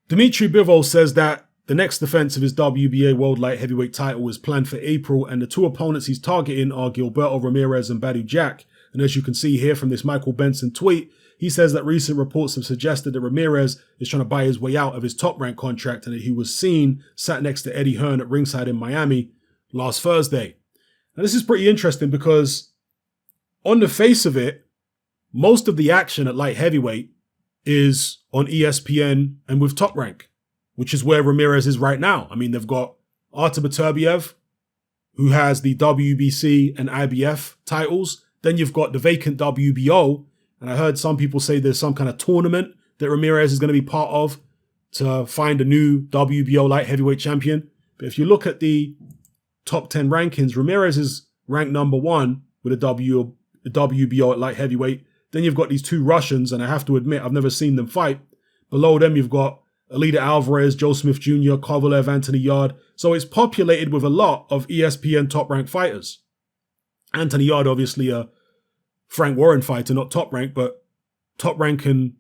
Dimitri Bivol says that the next defense of his WBA World Light Heavyweight title is planned for April, and the two opponents he's targeting are Gilberto Ramirez and Badou Jack. And as you can see here from this Michael Benson tweet, he says that recent reports have suggested that Ramirez is trying to buy his way out of his Top Rank contract and that he was seen sat next to Eddie Hearn at ringside in Miami last Thursday. Now this is pretty interesting because on the face of it, most of the action at light heavyweight is on ESPN and with Top Rank, which is where Ramirez is right now. I mean, they've got Artur Beterbiev, who has the WBC and IBF titles. Then you've got the vacant WBO. And I heard some people say there's some kind of tournament that Ramirez is going to be part of to find a new WBO light heavyweight champion. But if you look at the top 10 rankings, Ramirez is ranked number 1 with a WBO at light heavyweight. Then you've got these two Russians, and I have to admit, I've never seen them fight. Below them, you've got Alida Alvarez, Joe Smith Jr., Kovalev, Anthony Yarde. So it's populated with a lot of ESPN top-ranked fighters. Anthony Yarde, obviously a Frank Warren fighter, not Top Rank, but Top Rank and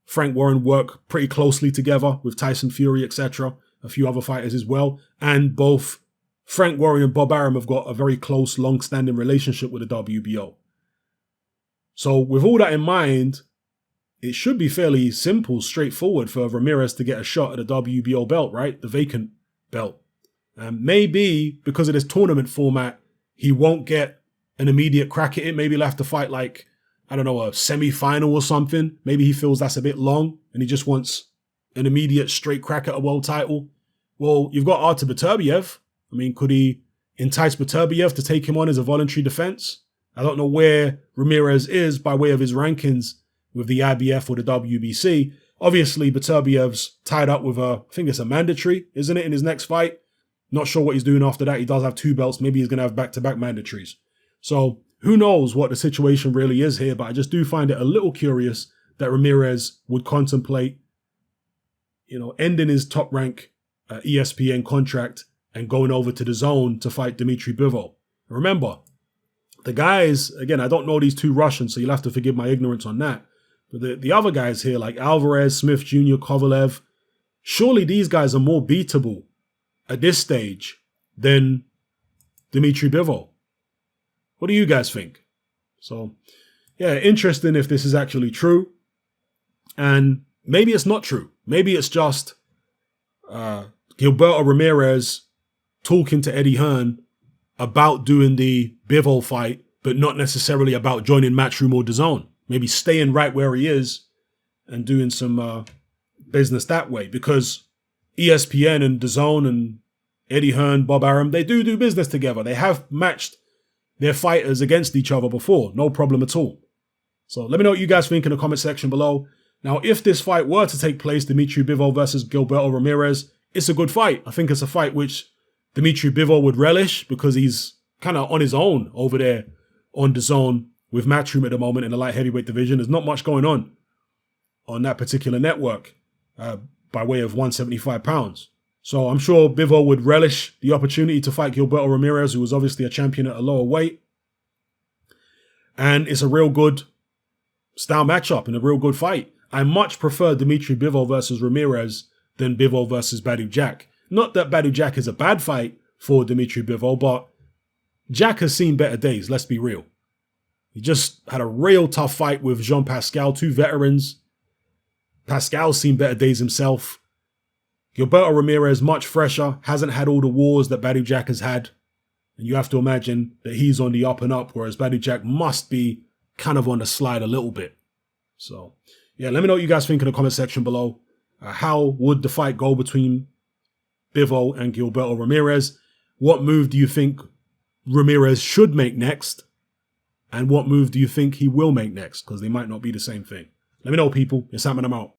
Frank Warren work pretty closely together with Tyson Fury, etc., a few other fighters as well. And both Frank Warren and Bob Arum have got a very close, long-standing relationship with the WBO. So with all that in mind, it should be fairly simple, straightforward for Ramirez to get a shot at the WBO belt, right? The vacant belt. Maybe because of this tournament format, he won't get an immediate crack at it. Maybe he'll have to fight like, I don't know, a semi-final or something. Maybe he feels that's a bit long and he just wants an immediate straight crack at a world title. Well, you've got Artur Beterbiev. I mean, could he entice Beterbiev to take him on as a voluntary defense? I don't know where Ramirez is by way of his rankings with the IBF or the WBC. Obviously, Beterbiev's tied up with I think it's a mandatory, isn't it, in his next fight? Not sure what he's doing after that. He does have 2 belts. Maybe he's going to have back-to-back mandatories. So who knows what the situation really is here, but I just do find it a little curious that Ramirez would contemplate, ending his Top Rank ESPN contract and going over to the Zone to fight Dimitri Bivol. Remember, the guys, again, I don't know these 2 Russians, so you'll have to forgive my ignorance on that. But the other guys here, like Alvarez, Smith Jr., Kovalev, surely these guys are more beatable at this stage than Dimitri Bivol. What do you guys think? So, yeah, interesting if this is actually true. And maybe it's not true. Maybe it's just Gilberto Ramirez talking to Eddie Hearn about doing the Bivol fight, but not necessarily about joining Matchroom or DAZN. Maybe staying right where he is and doing some business that way. Because ESPN and DAZN and Eddie Hearn, Bob Arum, they do business together. They have matched their fighters against each other before. No problem at all. So let me know what you guys think in the comment section below. Now, if this fight were to take place, Dimitri Bivol versus Gilberto Ramirez, it's a good fight. I think it's a fight which Dimitri Bivol would relish because he's kind of on his own over there on DAZN with Matchroom at the moment in the light heavyweight division. There's not much going on that particular network by way of 175 pounds. So I'm sure Bivol would relish the opportunity to fight Gilberto Ramirez, who was obviously a champion at a lower weight. And it's a real good style matchup and a real good fight. I much prefer Dimitri Bivol versus Ramirez than Bivol versus Badou Jack. Not that Badou Jack is a bad fight for Dimitri Bivol, but Jack has seen better days, let's be real. He just had a real tough fight with Jean Pascal, 2 veterans. Pascal's seen better days himself. Gilberto Ramirez, much fresher, hasn't had all the wars that Badou Jack has had. And you have to imagine that he's on the up and up, whereas Badou Jack must be kind of on the slide a little bit. So, yeah, let me know what you guys think in the comment section below. How would the fight go between Bivol and Gilberto Ramirez? What move do you think Ramirez should make next? And what move do you think he will make next? Because they might not be the same thing. Let me know, people. It's Sam and I'm out.